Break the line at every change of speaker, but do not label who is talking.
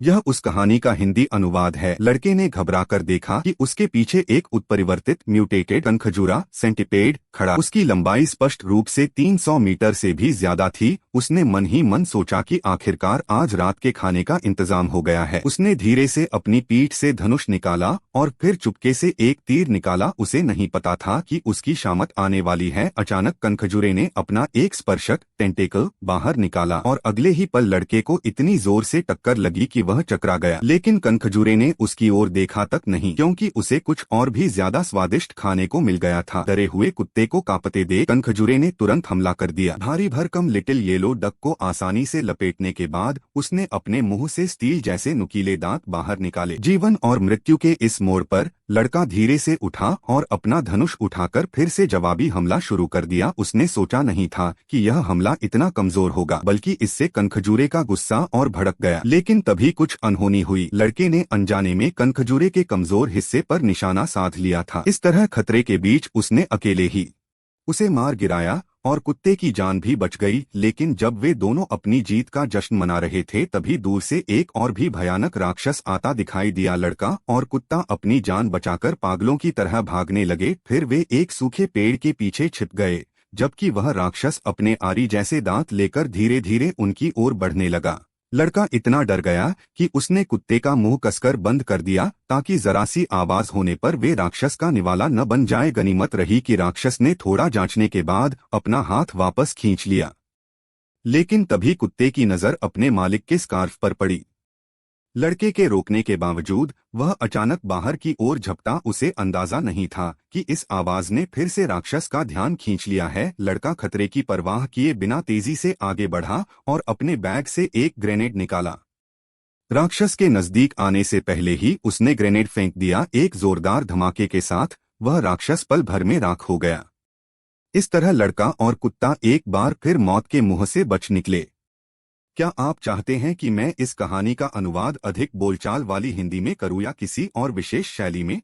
यह उस कहानी का हिंदी अनुवाद है। लड़के ने घबराकर देखा कि उसके पीछे एक उत्परिवर्तित म्यूटेटेड कनखजूरा सेंटिपेड खड़ा। उसकी लंबाई स्पष्ट रूप से 300 मीटर से भी ज्यादा थी। उसने मन ही मन सोचा कि आखिरकार आज रात के खाने का इंतजाम हो गया है। उसने धीरे से अपनी पीठ से धनुष निकाला और फिर चुपके से एक तीर निकाला। उसे नहीं पता था कि उसकी शामत आने वाली है। अचानक कनखजूरे ने अपना एक स्पर्शक टेंटेकल बाहर निकाला और अगले ही पल लड़के को इतनी जोर से टक्कर लगी कि वह चकरा गया। लेकिन कनखजूरे ने उसकी ओर देखा तक नहीं, क्योंकि उसे कुछ और भी ज्यादा स्वादिष्ट खाने को मिल गया था। डरे हुए कुत्ते को कांपते देख कनखजूरे ने तुरंत हमला कर दिया। भारी भरकम लिटिल येलो डक को आसानी से लपेटने के बाद उसने अपने मुंह से स्टील जैसे नुकीले दांत बाहर निकाले। जीवन और मृत्यु के इस मोड़ पर लड़का धीरे से उठा और अपना धनुष उठाकर फिर से जवाबी हमला शुरू कर दिया। उसने सोचा नहीं था कि यह हमला इतना कमजोर होगा, बल्कि इससे कनखजूरे का गुस्सा और भड़क गया। लेकिन तभी कुछ अनहोनी हुई। लड़के ने अनजाने में कनखजूरे के कमजोर हिस्से पर निशाना साध लिया था। इस तरह खतरे के बीच उसने अकेले ही उसे मार गिराया और कुत्ते की जान भी बच गई। लेकिन जब वे दोनों अपनी जीत का जश्न मना रहे थे, तभी दूर से एक और भी भयानक राक्षस आता दिखाई दिया। लड़का और कुत्ता अपनी जान बचाकर पागलों की तरह भागने लगे। फिर वे एक सूखे पेड़ के पीछे छिप गए, जबकि वह राक्षस अपने आरी जैसे दांत लेकर धीरे धीरे उनकी ओर बढ़ने लगा। लड़का इतना डर गया कि उसने कुत्ते का मुंह कसकर बंद कर दिया, ताकि जरा सी आवाज होने पर वे राक्षस का निवाला न बन जाए। गनीमत रही कि राक्षस ने थोड़ा जांचने के बाद अपना हाथ वापस खींच लिया। लेकिन तभी कुत्ते की नजर अपने मालिक के स्कार्फ पर पड़ी। लड़के के रोकने के बावजूद वह अचानक बाहर की ओर झपटा। उसे अंदाजा नहीं था कि इस आवाज ने फिर से राक्षस का ध्यान खींच लिया है। लड़का खतरे की परवाह किए बिना तेजी से आगे बढ़ा और अपने बैग से एक ग्रेनेड निकाला। राक्षस के नजदीक आने से पहले ही उसने ग्रेनेड फेंक दिया। एक जोरदार धमाके के साथ वह राक्षस पल भर में राख हो गया। इस तरह लड़का और कुत्ता एक बार फिर मौत के मुंह से बच निकले। क्या आप चाहते हैं कि मैं इस कहानी का अनुवाद अधिक बोलचाल वाली हिंदी में करूं या किसी और विशेष शैली में?